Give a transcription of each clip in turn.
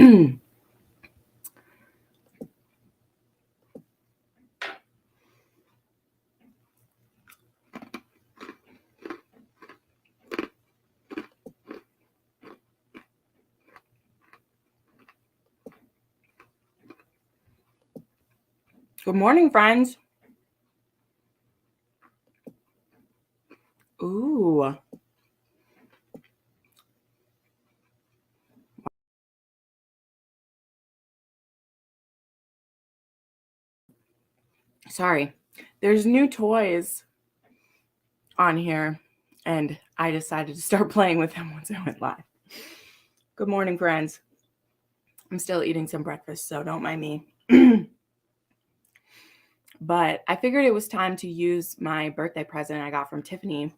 Good morning, friends. Ooh. Sorry. There's new toys on here, and I decided to start playing with them once I went live. Good morning, friends. I'm still eating some breakfast, so don't mind me. But I figured it was time to use my birthday present I got from Tiffany,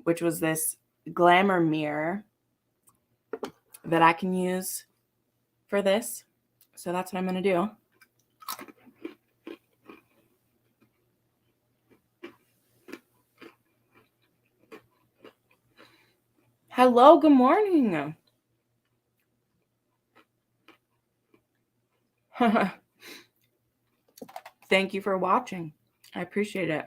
which was this glamour mirror that I can use for this. So that's what I'm going to do. Hello, good morning. Thank you for watching. I appreciate it.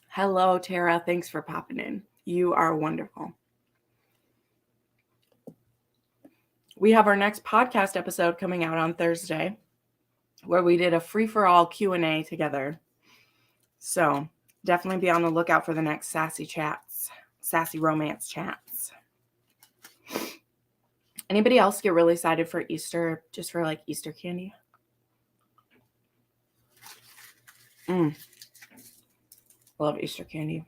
Hello, Tara. Thanks for popping in. You are wonderful. We have our next podcast episode coming out on Thursday, where we did a free-for-all Q&A together. So definitely be on the lookout for the next sassy chats, sassy romance chats. Anybody else get really excited for Easter, just for like Easter candy? Love Easter candy.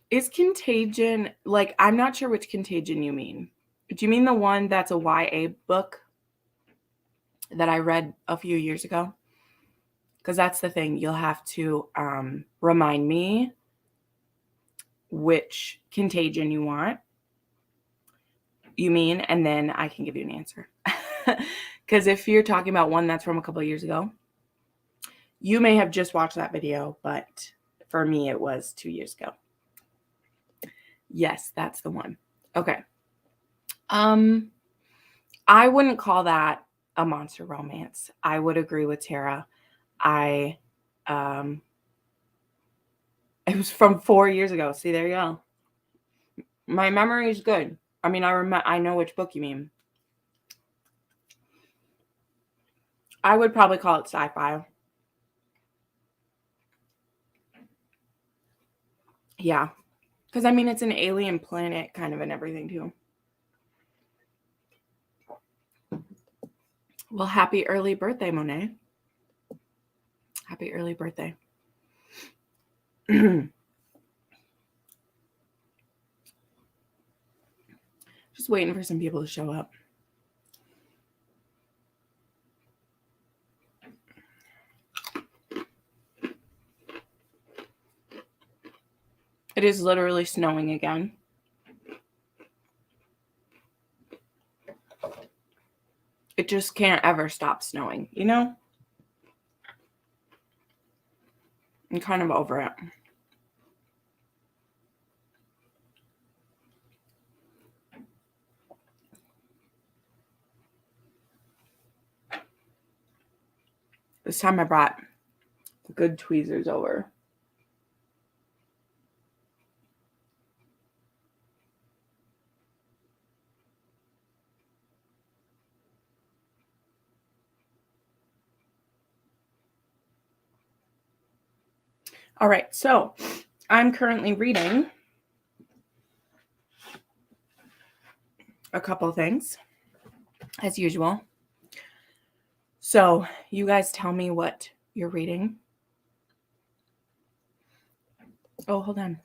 Is Contagion, like, I'm not sure which Contagion you mean. Do you mean the one that's a YA book that I read a few years ago? Because that's the thing. You'll have to remind me which Contagion you mean, and then I can give you an answer. Because if you're talking about one that's from a couple of years ago, you may have just watched that video, but for me, it was 2 years ago. Yes, that's the one. Okay. I wouldn't call that a monster romance. I would agree with Tara. It was from 4 years ago. See, there you go. My memory is good. I mean, I know which book you mean. I would probably call it sci-fi. Yeah. Because, I mean, it's an alien planet kind of and everything, too. Well, happy early birthday, Monet. Happy early birthday. Just waiting for some people to show up. It is literally snowing again. It just can't ever stop snowing, you know? I'm kind of over it. This time I brought the good tweezers over. All right, so I'm currently reading a couple of things, as usual. So you guys tell me what you're reading. Oh, hold on.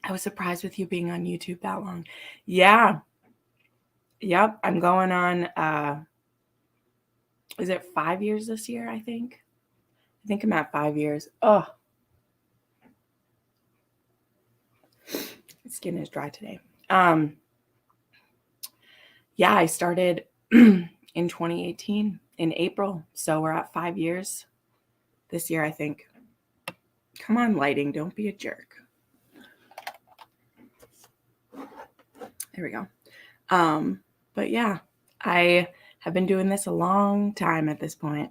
I was surprised with you being on YouTube that long. Yeah. Yep. I'm going on, is it 5 years this year, I think? I think I'm at 5 years. Oh. Skin is dry today. Yeah, I started in 2018 in April. So we're at 5 years this year, I think. Come on, lighting. Don't be a jerk. There we go. But yeah, I have been doing this a long time at this point.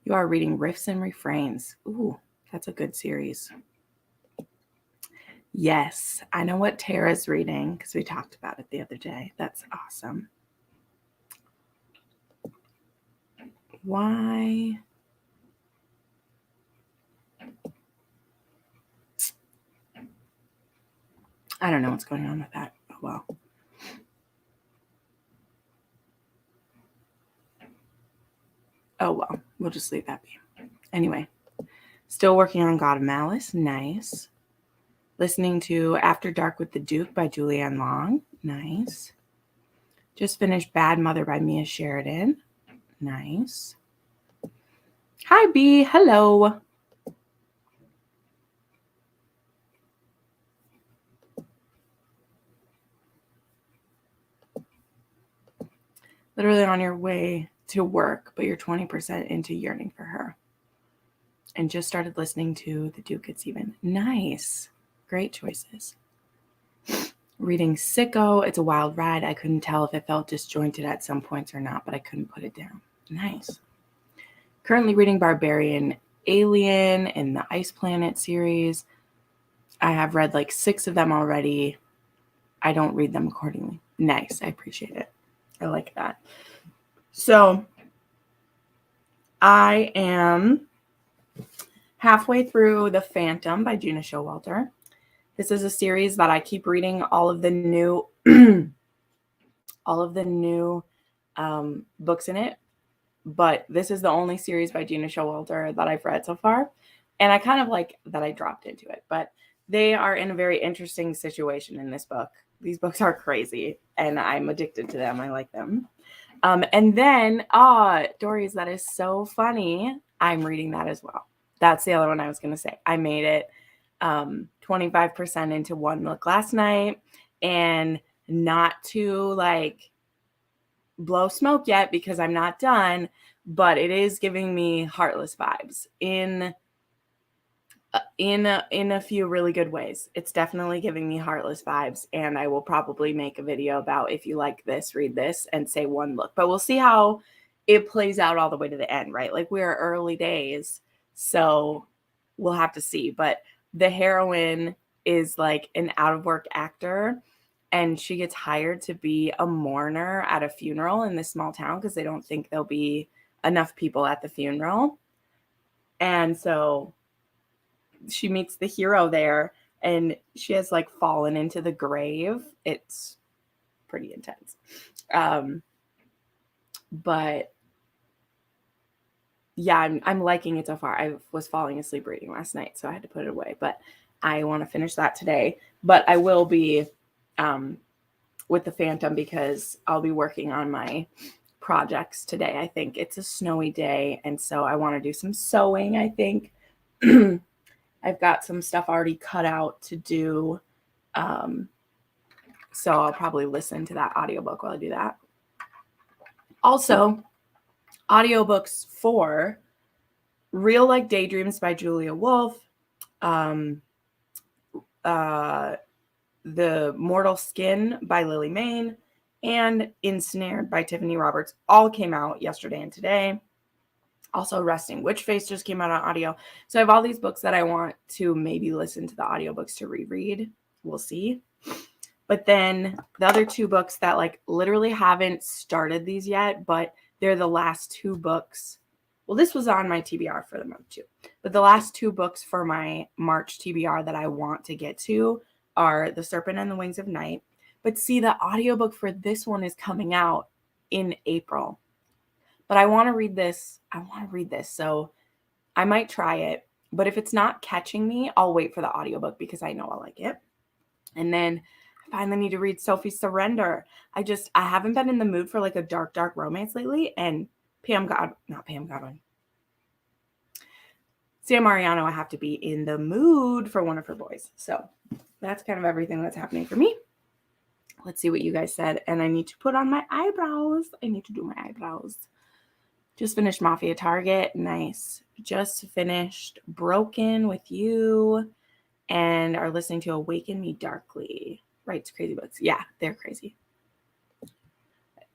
You are reading Riffs and Refrains. Ooh, that's a good series. Yes, I know what Tara's reading because we talked about it the other day. That's awesome. Why? I don't know what's going on with that. Oh, well. Oh, well. We'll just leave that be. Anyway, still working on God of Malice. Nice. Listening to After Dark with the Duke by Julianne Long. Nice. Just finished Bad Mother by Mia Sheridan. Nice. Hi, B. Hello. Literally on your way to work, but you're 20% into Yearning for Her. And just started listening to The Duke It's Even. Nice. Great choices. Reading Sicko. It's a wild ride. I couldn't tell if it felt disjointed at some points or not, but I couldn't put it down. Nice. Currently reading Barbarian Alien and the Ice Planet series. I have read like 6 of them already. I don't read them accordingly. Nice. I appreciate it. I like that. So I am halfway through The Phantom by Gina Showalter. This is a series that I keep reading all of the new books in it. But this is the only series by Gina Showalter that I've read so far. And I kind of like that I dropped into it. But they are in a very interesting situation in this book. These books are crazy, and I'm addicted to them. I like them. And then, Dory's, that is so funny. I'm reading that as well. That's the other one I was going to say. I made it 25% into one look last night, and not to like blow smoke yet because I'm not done, but it is giving me Heartless vibes in a few really good ways. It's definitely giving me Heartless vibes, and I will probably make a video about if you like this, read this, and say one look. But we'll see how it plays out all the way to the end, right? Like, we're early days, so we'll have to see. But the heroine is like an out-of-work actor, and she gets hired to be a mourner at a funeral in this small town because they don't think there'll be enough people at the funeral. And so she meets the hero there, and she has like fallen into the grave. It's pretty intense. But yeah, I'm liking it so far. I was falling asleep reading last night, so I had to put it away, but I want to finish that today. But I will be with The Phantom because I'll be working on my projects today. I think it's a snowy day, and so I want to do some sewing, I think. I've got some stuff already cut out to do. So I'll probably listen to that audiobook while I do that. Also, audiobooks for Real Like Daydreams by Julia Wolf, The Mortal Skin by Lily Mayne, and Ensnared by Tiffany Roberts all came out yesterday and today. Also, Resting Witch Face just came out on audio. So I have all these books that I want to maybe listen to the audiobooks to reread. We'll see. But then the other 2 books that like literally haven't started these yet, but they're the last 2 books. Well, this was on my TBR for the month too. But the last 2 books for my March TBR that I want to get to are The Serpent and the Wings of Night. But see, the audiobook for this one is coming out in April. But I want to read this. So I might try it. But if it's not catching me, I'll wait for the audiobook because I know I'll like it. And then I finally need to read Sophie's Surrender. I haven't been in the mood for like a dark romance lately. And Pam Godwin. San Mariano, I have to be in the mood for one of her boys. So that's kind of everything that's happening for me. Let's see what you guys said. And I need to put on my eyebrows. I need to do my eyebrows. Just finished Mafia Target. Nice. Just finished Broken with you and are listening to Awaken Me Darkly. Writes crazy books. Yeah, they're crazy.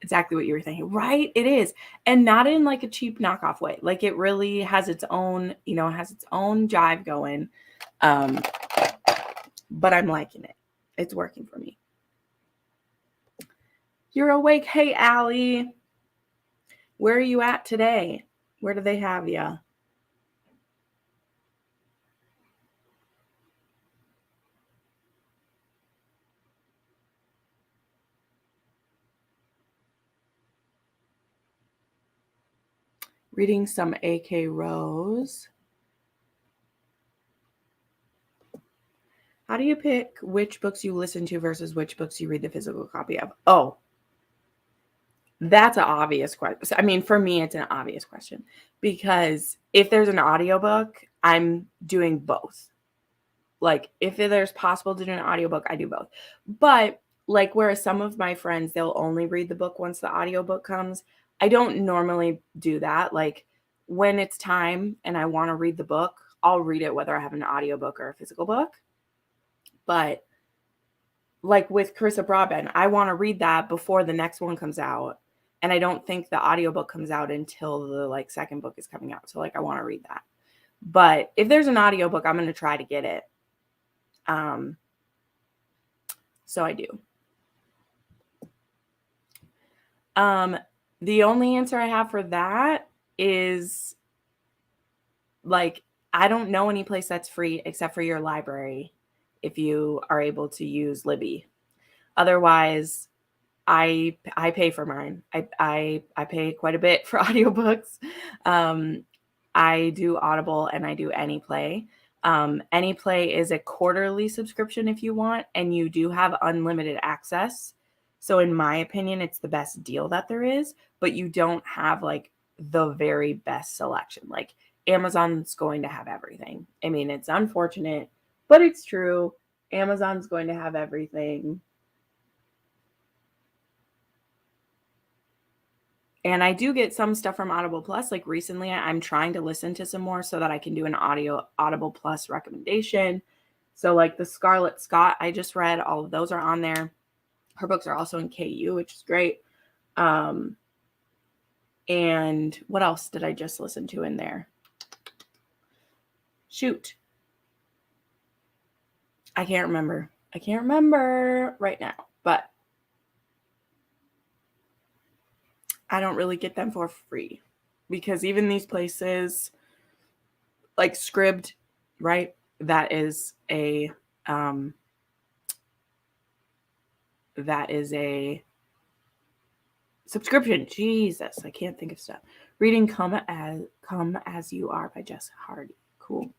Exactly what you were thinking. Right? It is. And not in like a cheap knockoff way. Like it really has its own, has its own jive going. But I'm liking it. It's working for me. You're awake. Hey, Allie. Where are you at today? Where do they have you? Reading some A.K. Rose. How do you pick which books you listen to versus which books you read the physical copy of? Oh, that's an obvious question. I mean, for me, it's an obvious question because if there's an audiobook, I'm doing both. Like if there's possible to do an audiobook, I do both. But like whereas some of my friends, they'll only read the book once the audiobook comes. I don't normally do that. Like when it's time and I want to read the book, I'll read it whether I have an audiobook or a physical book. But like with Carissa Broadbent, I want to read that before the next one comes out. And I don't think the audiobook comes out until the like second book is coming out. So like I want to read that. But if there's an audiobook, I'm going to try to get it. So I do. The only answer I have for that is like I don't know any place that's free except for your library if you are able to use Libby. Otherwise, I pay for mine. I pay quite a bit for audiobooks. I do Audible and I do AnyPlay. AnyPlay is a quarterly subscription if you want, and you do have unlimited access. So in my opinion, it's the best deal that there is, but you don't have like the very best selection. Like Amazon's going to have everything. I mean, it's unfortunate, but it's true. Amazon's going to have everything. And I do get some stuff from Audible Plus. Like recently, I'm trying to listen to some more so that I can do an Audible Plus recommendation. So like the Scarlett Scott I just read, all of those are on there. Her books are also in KU, which is great. And what else did I just listen to in there? Shoot. I can't remember. I can't remember right now, but I don't really get them for free because even these places like Scribd, right? That is a subscription. Jesus, I can't think of stuff. Reading Come As You Are by Jess Hardy. Cool.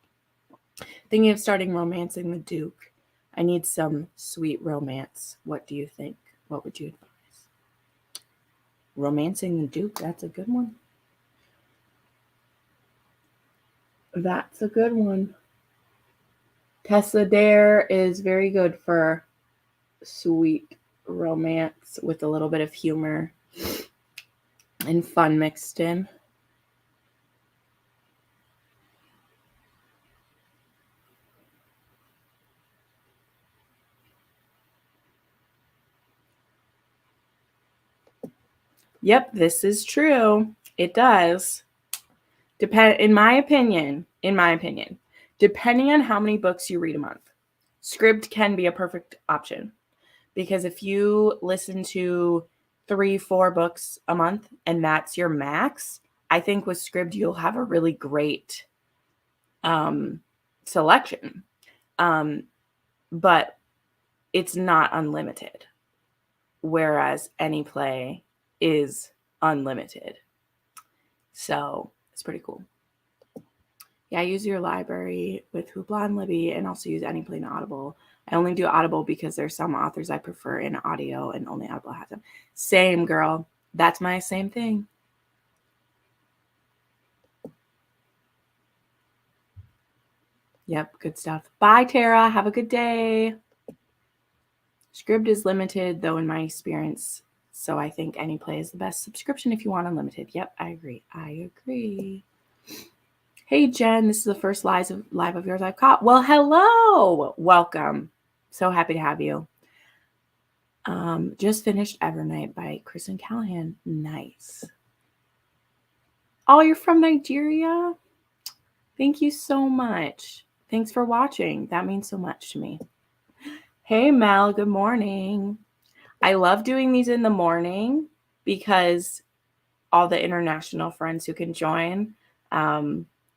Thinking of starting Romancing the Duke. I need some sweet romance. What do you think? What would you advise? Romancing the Duke, that's a good one. That's a good one. Tessa Dare is very good for sweet romance with a little bit of humor and fun mixed in. Yep, this is true. It does. In my opinion, depending on how many books you read a month, Scribd can be a perfect option. Because if you listen to 3-4 books a month and that's your max, I think with Scribd you'll have a really great selection. But it's not unlimited. Whereas AnyPlay is unlimited. So it's pretty cool. Yeah, I use your library with Hoopla and Libby and also use AnyPlay and Audible. I only do Audible because there's some authors I prefer in audio and only Audible has them. Same, girl. That's my same thing. Yep, good stuff. Bye, Tara. Have a good day. Scribd is limited, though, in my experience. So I think any play is the best subscription if you want unlimited. Yep, I agree. Hey, Jen, this is the first live of yours I've caught. Well, hello. Welcome. So happy to have you. Just finished Evernight by Kristen Callahan. Nice. Oh, you're from Nigeria? Thank you so much. Thanks for watching. That means so much to me. Hey, Mel. Good morning. I love doing these in the morning because all the international friends who can join,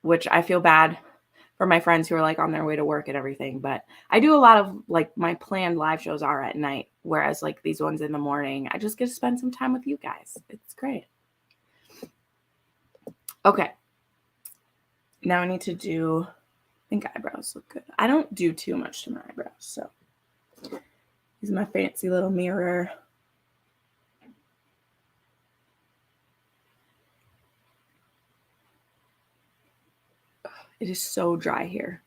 which I feel bad for my friends who are like on their way to work and everything. But I do a lot of like my planned live shows are at night, whereas like these ones in the morning, I just get to spend some time with you guys. It's great. Okay. Now I need to do, I think eyebrows look good. I don't do too much to my eyebrows, so use my fancy little mirror. It is so dry here.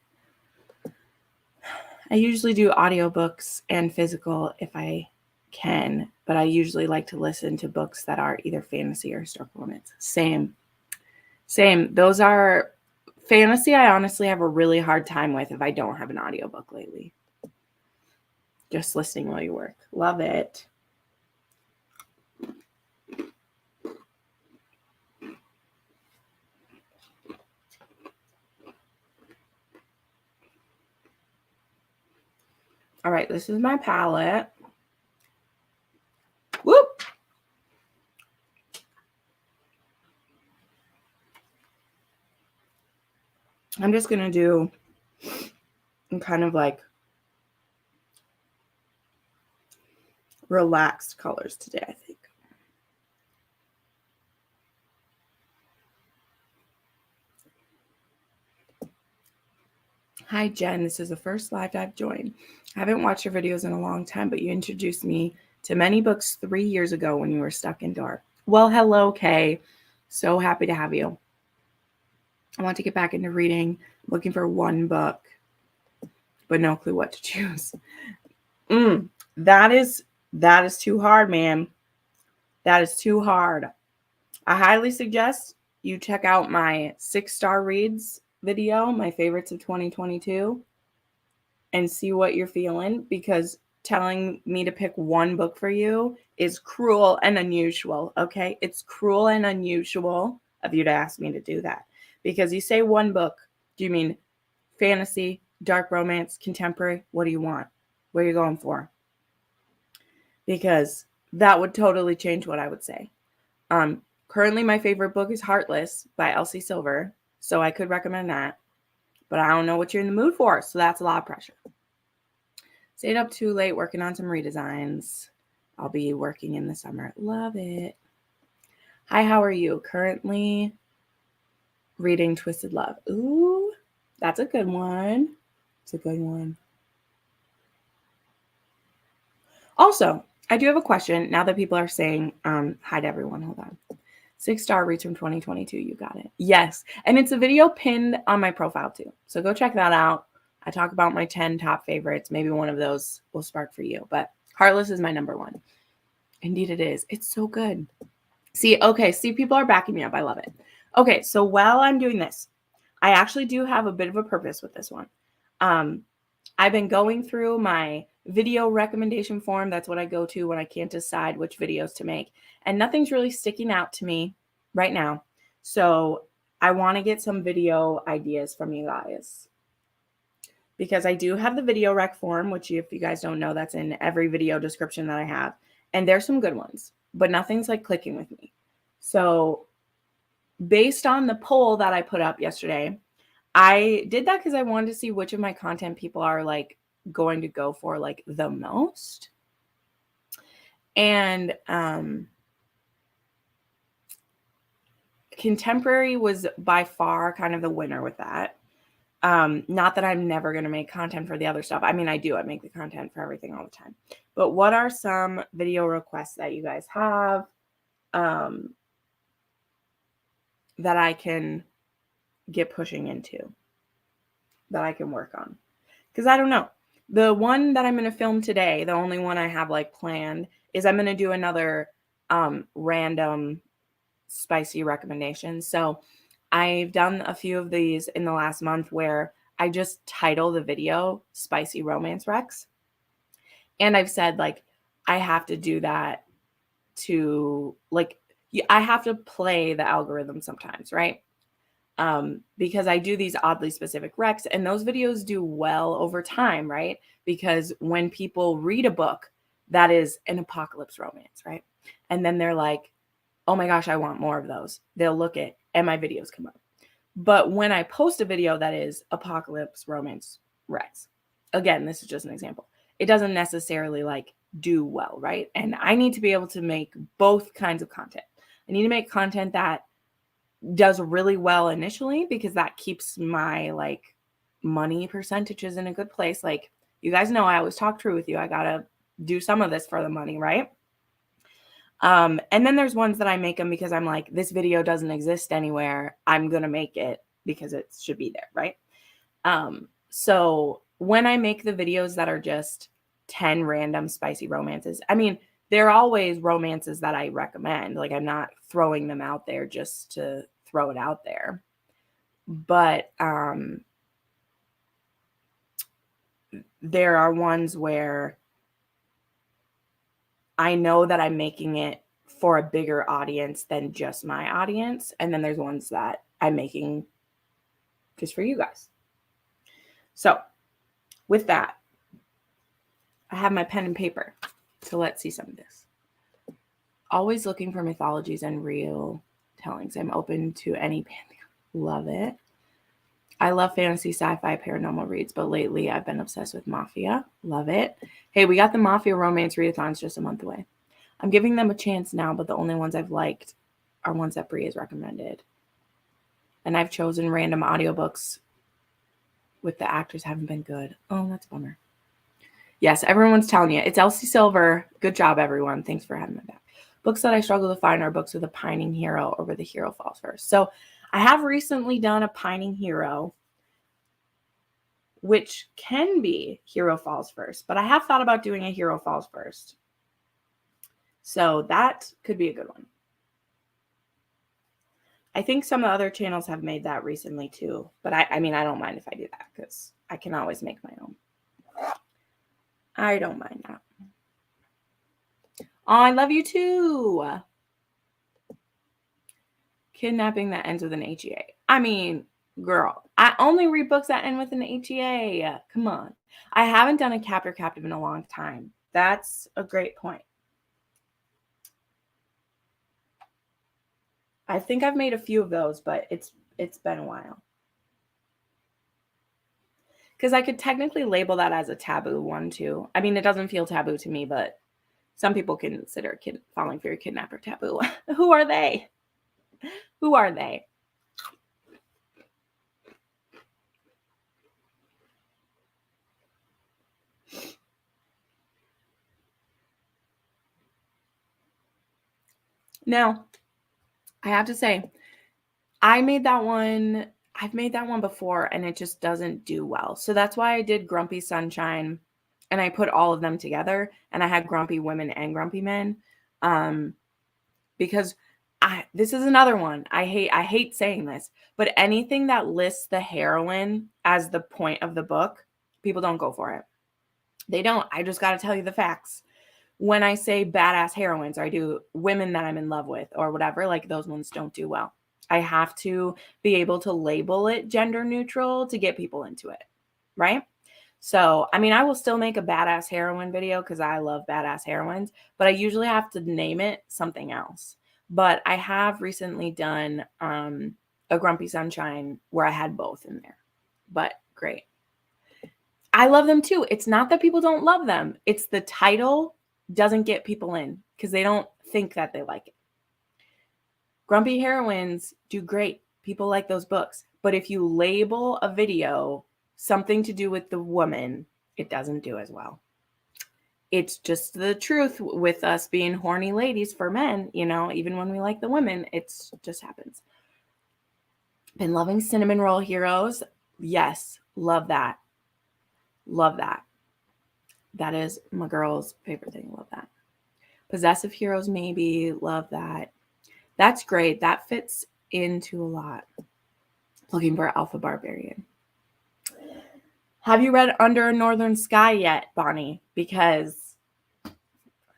I usually do audiobooks and physical if I can, but I usually like to listen to books that are either fantasy or historical romance. Same. Those are fantasy. I honestly have a really hard time with if I don't have an audiobook lately. Just listening while you work. Love it. All right, this is my palette. Whoop! I'm just going to do kind of like relaxed colors today, I think. Hi, Jen. This is the first live I've joined. I haven't watched your videos in a long time, but you introduced me to many books 3 years ago when you were stuck in dark. Well, hello, Kay. So happy to have you. I want to get back into reading, looking for one book, but no clue what to choose. That is too hard, man. That is too hard. I highly suggest you check out my 6-star reads video, my favorites of 2022, and see what you're feeling, because telling me to pick one book for you is cruel and unusual, okay? It's cruel and unusual of you to ask me to do that, because you say one book. Do you mean fantasy, dark romance, contemporary? What do you want? What are you going for? Because that would totally change what I would say. Currently, my favorite book is Heartless by Elsie Silver, so I could recommend that. But I don't know what you're in the mood for, so that's a lot of pressure. Stayed up too late working on some redesigns. I'll be working in the summer. Love it. Hi, how are you? Currently reading Twisted Love. Ooh, that's a good one. It's a good one. Also, I do have a question now that people are saying hi to everyone. Hold on. 6-star reads from 2022. You got it. Yes. And it's a video pinned on my profile too. So go check that out. I talk about my 10 top favorites. Maybe one of those will spark for you. But Heartless is my number one. Indeed it is. It's so good. See, people are backing me up. I love it. Okay, so while I'm doing this, I actually do have a bit of a purpose with this one. I've been going through my video recommendation form. That's what I go to when I can't decide which videos to make. And nothing's really sticking out to me right now. So I want to get some video ideas from you guys, because I do have the video rec form, which if you guys don't know, that's in every video description that I have. And there's some good ones, but nothing's like clicking with me. So based on the poll that I put up yesterday, I did that because I wanted to see which of my content people are like going to go for like the most. And contemporary was by far kind of the winner with that. Not that I'm never going to make content for the other stuff. I mean, I do. I make the content for everything all the time. But what are some video requests that you guys have that I can get pushing into? that I can work on. Because I don't know. The one that I'm going to film today, the only one I have like planned, is I'm going to do another random spicy recommendation. So I've done a few of these in the last month where I just title the video Spicy Romance Recs. And I've said, like, I have to do that to, like, I have to play the algorithm sometimes, right? Because I do these oddly specific recs, and those videos do well over time, right? Because when people read a book that is an apocalypse romance, right? And then they're like, oh my gosh, I want more of those. They'll look at, and my videos come up. But when I post a video that is apocalypse romance recs, again, this is just an example, it doesn't necessarily like do well, right? And I need to be able to make both kinds of content. I need to make content that does really well initially, because that keeps my like money percentages in a good place. Like, you guys know I always talk true with you. I gotta do some of this for the money, right? And then there's ones that I make them because I'm like, this video doesn't exist anywhere. I'm gonna make it because it should be there, right? So when I make the videos that are just 10 random spicy romances, I mean, they're always romances that I recommend. Like, I'm not throwing them out there just to throw it out there. But there are ones where I know that I'm making it for a bigger audience than just my audience. And then there's ones that I'm making just for you guys. So with that, I have my pen and paper. So let's see some of this. Always looking for mythologies and real tellings. I'm open to any pantheon. Love it. I love fantasy, sci-fi, paranormal reads, but lately I've been obsessed with Mafia. Love it. Hey, we got the Mafia romance readathons just a month away. I'm giving them a chance now, but the only ones I've liked are ones that Brie has recommended. And I've chosen random audiobooks with the actors haven't been good. Oh, that's a bummer. Yes, everyone's telling you. It's Elsie Silver. Good job, everyone. Thanks for having me back. Books that I struggle to find are books with a pining hero or where the hero falls first. So I have recently done a pining hero, which can be hero falls first, but I have thought about doing a hero falls first. So that could be a good one. I think some of the other channels have made that recently too, but I mean, I don't mind if I do that because I can always make my own. I don't mind that. Oh, I love you too. Kidnapping that ends with an HEA. I mean, girl, I only read books that end with an HEA. Come on. I haven't done a captor captive in a long time. That's a great point. I think I've made a few of those, but it's been a while. Because I could technically label that as a taboo one too. I mean, it doesn't feel taboo to me, but some people consider falling for your kidnapper taboo. Who are they? Who are they? Now, I have to say, I've made that one before and it just doesn't do well. So that's why I did Grumpy Sunshine and I put all of them together and I had Grumpy Women and Grumpy Men. Because this is another one. I hate saying this, but anything that lists the heroine as the point of the book, people don't go for it. They don't. I just got to tell you the facts. When I say badass heroines, or I do women that I'm in love with or whatever, like those ones don't do well. I have to be able to label it gender neutral to get people into it, right? So, I mean, I will still make a badass heroine video because I love badass heroines, but I usually have to name it something else. But I have recently done a Grumpy Sunshine where I had both in there, but great. I love them too. It's not that people don't love them. It's the title doesn't get people in because they don't think that they like it. Grumpy heroines do great. People like those books. But if you label a video something to do with the woman, it doesn't do as well. It's just the truth with us being horny ladies for men, you know, even when we like the women, it just happens. Been loving cinnamon roll heroes. Yes, love that. Love that. That is my girl's favorite thing. Love that. Possessive heroes, maybe. Love that. That's great. That fits into a lot. Looking for Alpha Barbarian. Have you read Under a Northern Sky yet, Bonnie? Because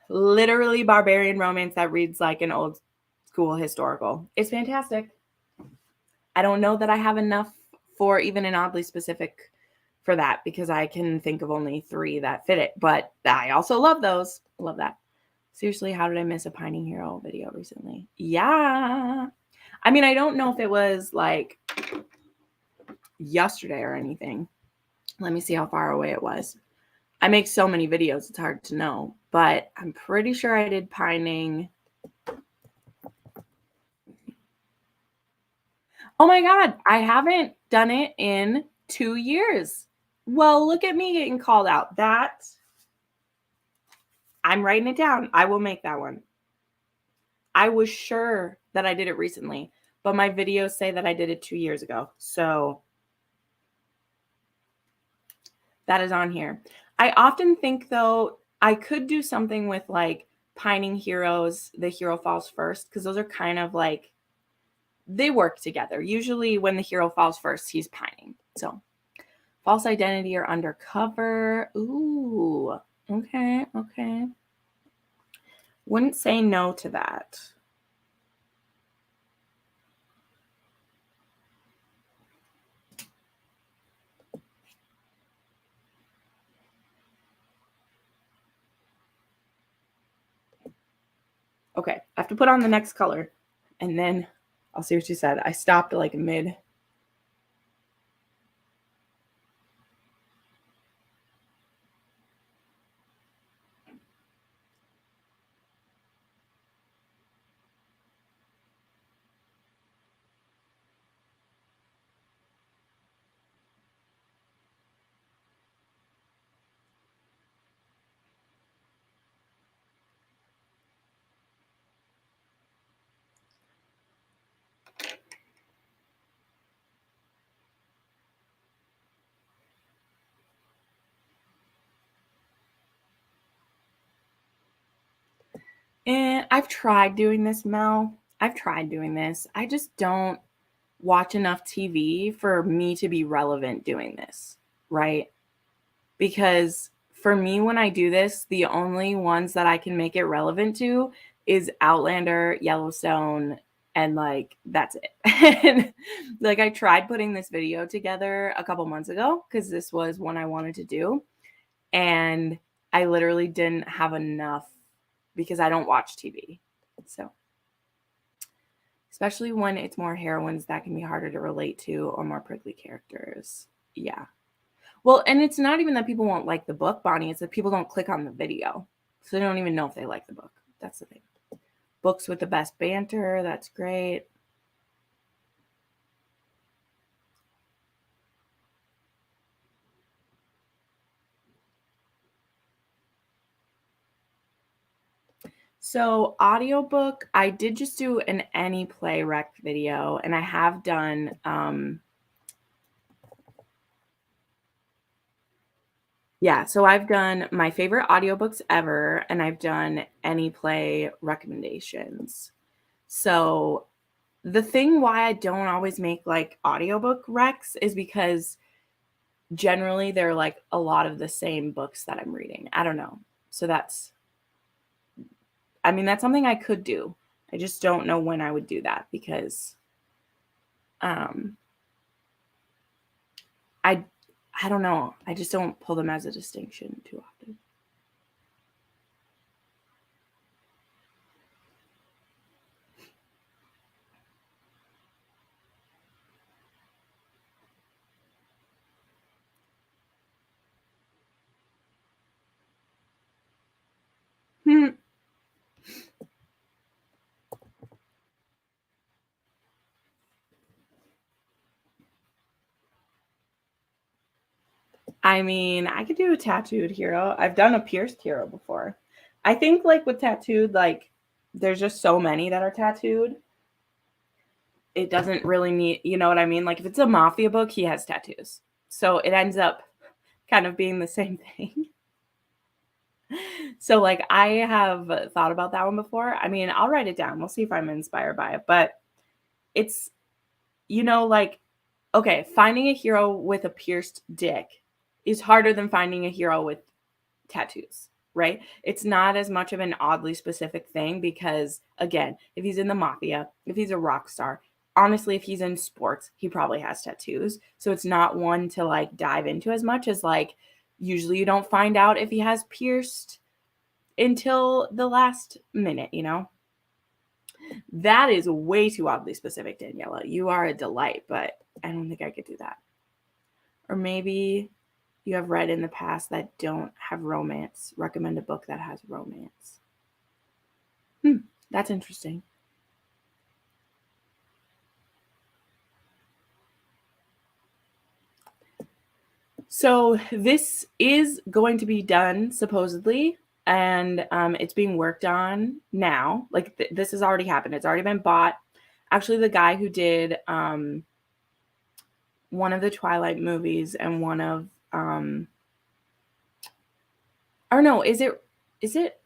literally barbarian romance that reads like an old school historical. It's fantastic. I don't know that I have enough for even an oddly specific for that because I can think of only 3 that fit it, but I also love those. Love that. Seriously, how did I miss a Pining Hero video recently? Yeah. I mean, I don't know if it was like yesterday or anything. Let me see how far away it was. I make so many videos, it's hard to know, but I'm pretty sure I did Pining. Oh my God, I haven't done it in 2 years. Well, look at me getting called out. That, I'm writing it down. I will make that one. I was sure that I did it recently, but my videos say that I did it 2 years ago. So that is on here. I often think, though, I could do something with like Pining Heroes, the hero falls first, because those are kind of like, they work together. Usually when the hero falls first, he's pining. So false identity or undercover. Ooh, okay, okay. Wouldn't say no to that. Okay, I have to put on the next color and then I'll see what you said. I stopped like mid. And I've tried doing this, Mel. I've tried doing this. I just don't watch enough TV for me to be relevant doing this, right? Because for me, when I do this, the only ones that I can make it relevant to is Outlander, Yellowstone, and like that's it. And like I tried putting this video together a couple months ago because this was one I wanted to do, and I literally didn't have enough because I don't watch TV. So especially when it's more heroines that can be harder to relate to or more prickly characters. Yeah. Well, and it's not even that people won't like the book, Bonnie. It's that people don't click on the video. So they don't even know if they like the book. That's the thing. Books with the best banter. That's great. So audiobook, I did just do an any play rec video, and I have done yeah, so I've done my favorite audiobooks ever, and I've done any play recommendations. So the thing why I don't always make like audiobook recs is because generally they're like a lot of the same books that I'm reading. I don't know. So that's, I mean, that's something I could do. I just don't know when I would do that because um I I don't know. I just don't pull them as a distinction too often. Hmm. I mean, I could do a tattooed hero. I've done a pierced hero before. I think like with tattooed, like there's just so many that are tattooed. it doesn't really need, you know what I mean? Like if it's a mafia book, he has tattoos. So it ends up kind of being the same thing. So like I have thought about that one before. I mean, I'll write it down. We'll see if I'm inspired by it. But it's, like, okay, finding a hero with a pierced dick is harder than finding a hero with tattoos, right? It's not as much of an oddly specific thing because, again, if he's in the mafia, if he's a rock star, honestly, if he's in sports, he probably has tattoos. So it's not one to like dive into as much as like usually you don't find out if he has pierced until the last minute, That is way too oddly specific, Daniela. You are a delight, but I don't think I could do that. Or maybe you have read in the past that don't have romance. Recommend a book that has romance. That's interesting. So this is going to be done supposedly, and it's being worked on now. Like this has already happened. It's already been bought. Actually, the guy who did one of the Twilight movies and one of or no, is it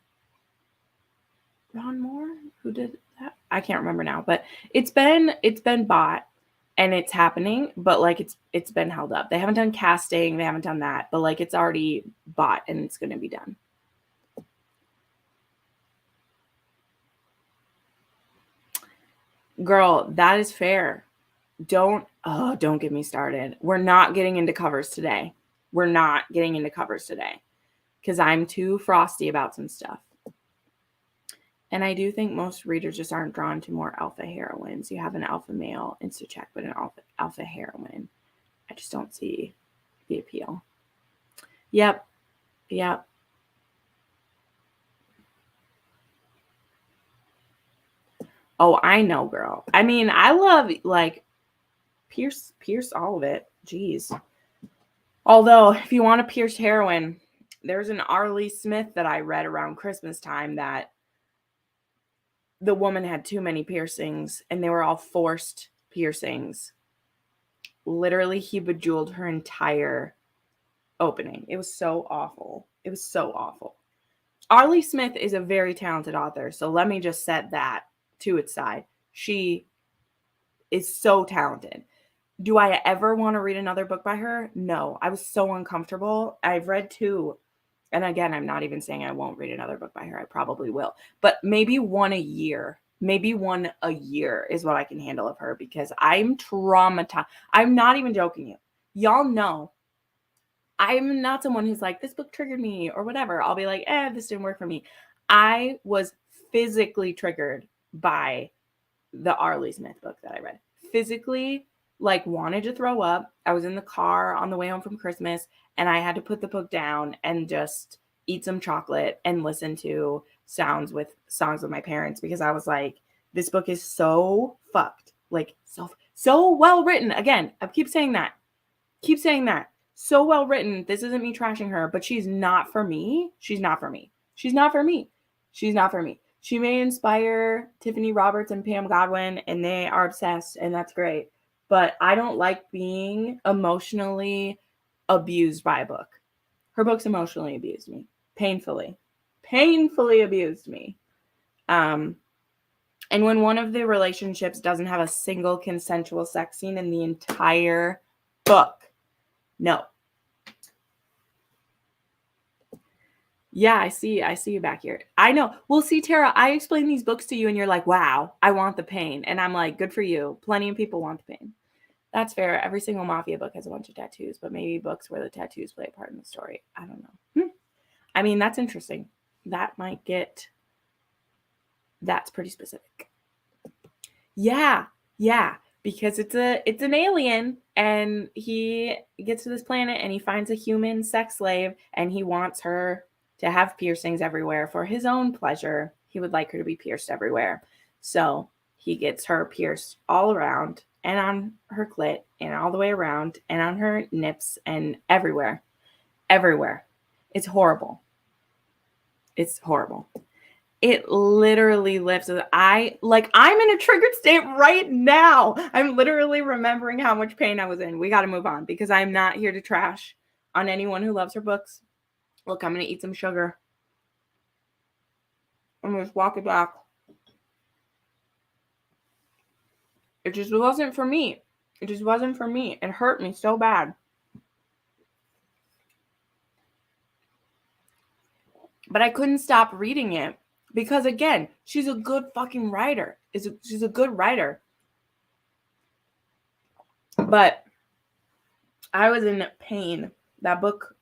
Ron Moore who did that? I can't remember now, but it's been bought and it's happening, but like it's been held up. They haven't done casting, they haven't done that, but like it's already bought and it's going to be done. Girl, that is fair. Don't get me started. We're not getting into covers today. Because I'm too frosty about some stuff. And I do think most readers just aren't drawn to more alpha heroines. You have an alpha male insta-check, but an alpha heroine. I just don't see the appeal. Yep. Oh, I know, girl. I mean, I love like pierce all of it. Jeez. Although, if you want a pierced heroine, there's an Arlie Smith that I read around Christmas time that the woman had too many piercings and they were all forced piercings. Literally, he bejeweled her entire opening. It was so awful. Arlie Smith is a very talented author, so let me just set that to its side. She is so talented. Do I ever want to read another book by her? No. I was so uncomfortable. I've read 2. And again, I'm not even saying I won't read another book by her. I probably will. But maybe one a year. Maybe one a year is what I can handle of her because I'm traumatized. I'm not even joking you. Y'all know I'm not someone who's like, this book triggered me or whatever. I'll be like, this didn't work for me. I was physically triggered by the Arlie Smith book that I read. Physically, like, wanted to throw up. I was in the car on the way home from Christmas and I had to put the book down and just eat some chocolate and listen to songs with my parents because I was like, this book is so fucked. Like, so well written. Again, I keep saying that. So well written. This isn't me trashing her, but she's not for me. She may inspire Tiffany Roberts and Pam Godwin, and they are obsessed, and that's great. But I don't like being emotionally abused by a book. Her books emotionally abused me. Painfully abused me. And when one of the relationships doesn't have a single consensual sex scene in the entire book, no. Yeah, I see you back here. I know. Well, see, Tara, I explain these books to you and you're like, wow, I want the pain. And I'm like, good for you. Plenty of people want the pain. That's fair. Every single mafia book has a bunch of tattoos, but maybe books where the tattoos play a part in the story. I don't know. I mean, that's interesting. That's pretty specific. Yeah. Because it's an alien and he gets to this planet and he finds a human sex slave and he wants her to have piercings everywhere for his own pleasure. He would like her to be pierced everywhere. So he gets her pierced all around and on her clit and all the way around and on her nips and everywhere. It's horrible. It literally lifts. I'm in a triggered state right now. I'm literally remembering how much pain I was in. We got to move on because I'm not here to trash on anyone who loves her books. Look, I'm going to eat some sugar. I'm going to walk it back. It just wasn't for me. It just wasn't for me. It hurt me so bad. But I couldn't stop reading it because, again, she's a good fucking writer. She's a good writer. But I was in pain. That book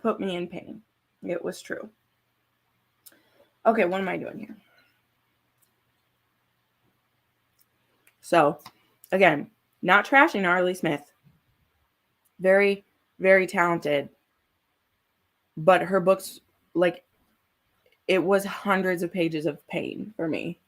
put me in pain. It was true. Okay, what am I doing here? So, again, not trashing Arlie Smith. Very, very talented. But her books, like, it was hundreds of pages of pain for me.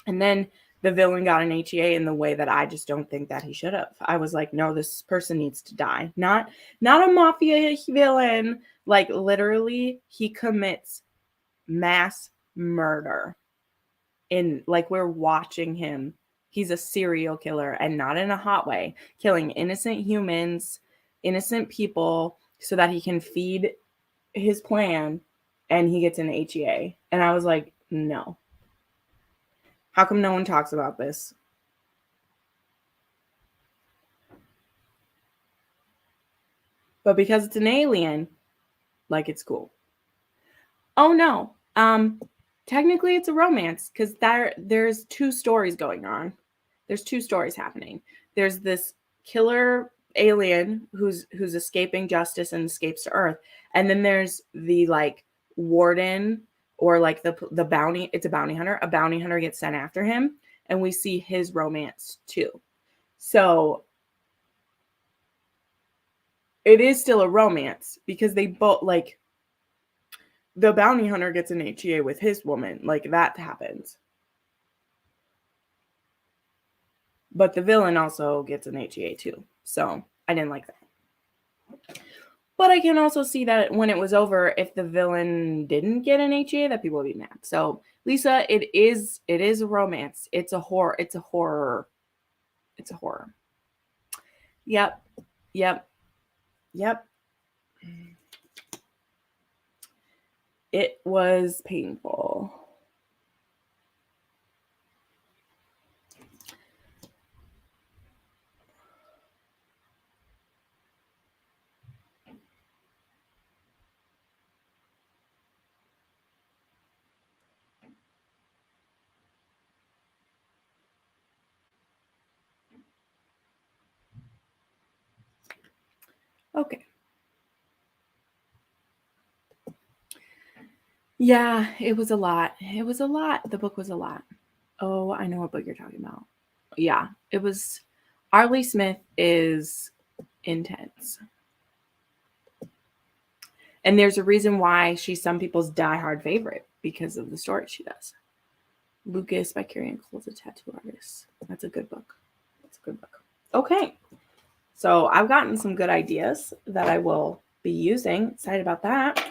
And then the villain got an HEA in the way that I just don't think that he should have. I was like, no, this person needs to die. Not a mafia villain. Like, literally, he commits mass murder. We're watching him. He's a serial killer, and not in a hot way, killing innocent humans, innocent people, so that he can feed his plan, and he gets an HEA. And I was like, no. How come no one talks about this? But because it's an alien, like, it's cool. Oh no. Technically it's a romance because there's two stories going on. There's two stories happening. There's this killer alien who's escaping justice and escapes to Earth. And then there's the like warden or like the bounty. It's a bounty hunter. A bounty hunter gets sent after him, and we see his romance too. So it is still a romance because they both, like, the bounty hunter gets an HEA with his woman. Like, that happens. But the villain also gets an HEA too. So I didn't like that. But I can also see that when it was over, if the villain didn't get an HEA, that people would be mad. So, Lisa, it is a romance. It's a horror. It's a horror. It's a horror. Yep. It was painful. Okay. Yeah, it was a lot. It was a lot. The book was a lot. Oh, I know what book you're talking about. Yeah, it was. Arlie Smith is intense. And there's a reason why she's some people's diehard favorite because of the story she does. Lucas by Carrie Ann Cole's a tattoo artist. That's a good book. That's a good book. Okay. So I've gotten some good ideas that I will be using. Excited about that.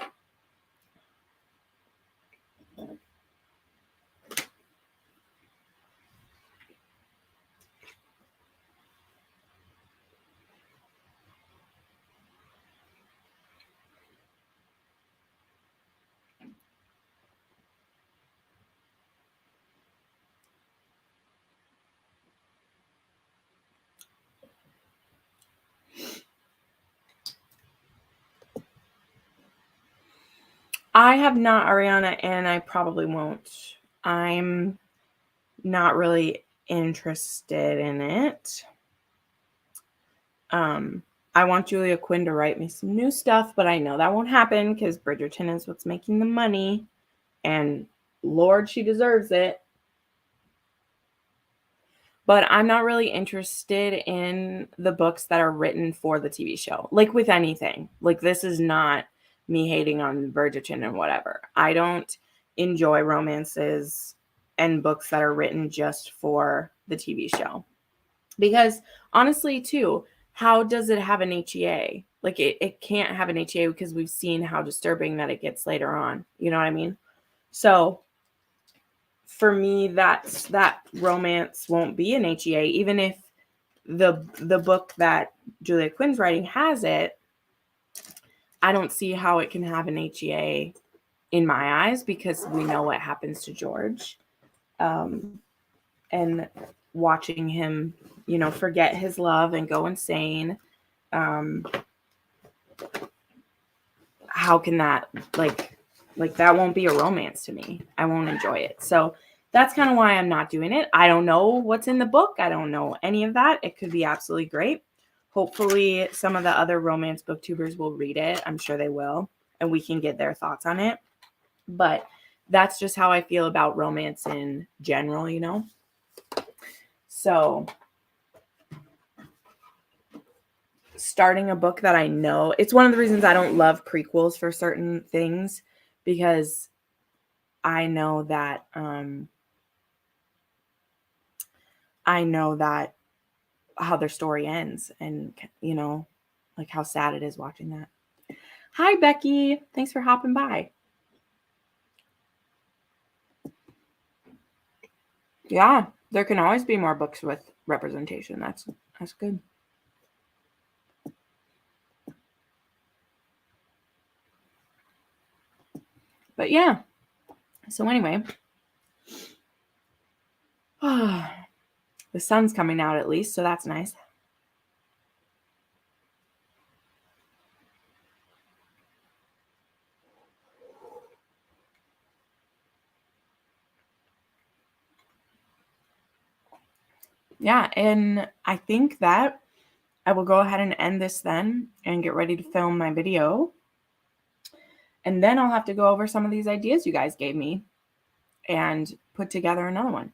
I have not, Ariana, and I probably won't. I'm not really interested in it. I want Julia Quinn to write me some new stuff, but I know that won't happen because Bridgerton is what's making the money, and Lord, she deserves it. But I'm not really interested in the books that are written for the TV show. Like with anything, like this is not me hating on Bridgerton and whatever. I don't enjoy romances and books that are written just for the TV show. Because honestly, too, how does it have an HEA? Like it can't have an HEA because we've seen how disturbing that it gets later on. You know what I mean? So for me, that romance won't be an HEA, even if the book that Julia Quinn's writing has it. I don't see how it can have an HEA in my eyes because we know what happens to George. And watching him, forget his love and go insane. How can that, like that won't be a romance to me. I won't enjoy it. So that's kind of why I'm not doing it. I don't know what's in the book. I don't know any of that. It could be absolutely great. Hopefully some of the other romance booktubers will read it. I'm sure they will, and we can get their thoughts on it. But that's just how I feel about romance in general, So starting a book that I know, it's one of the reasons I don't love prequels for certain things, because I know that how their story ends, and like how sad it is watching that. Hi Becky, thanks for hopping by. Yeah, there can always be more books with representation. That's good. But yeah, so anyway, the sun's coming out at least, so that's nice. Yeah, and I think that I will go ahead and end this then and get ready to film my video. And then I'll have to go over some of these ideas you guys gave me and put together another one.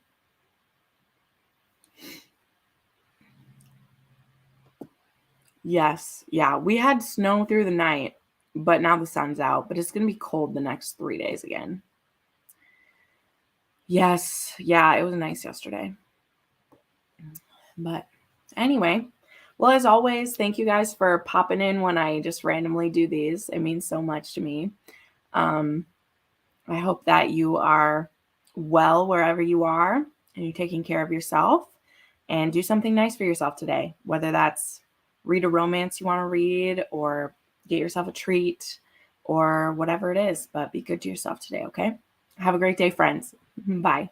Yes. Yeah. We had snow through the night, but now the sun's out. But it's going to be cold the next 3 days again. Yes. Yeah. It was nice yesterday. But anyway, well, as always, thank you guys for popping in when I just randomly do these. It means so much to me. I hope that you are well wherever you are and you're taking care of yourself, and do something nice for yourself today, whether that's read a romance you want to read or get yourself a treat or whatever it is, but be good to yourself today. Okay. Have a great day, friends. Bye.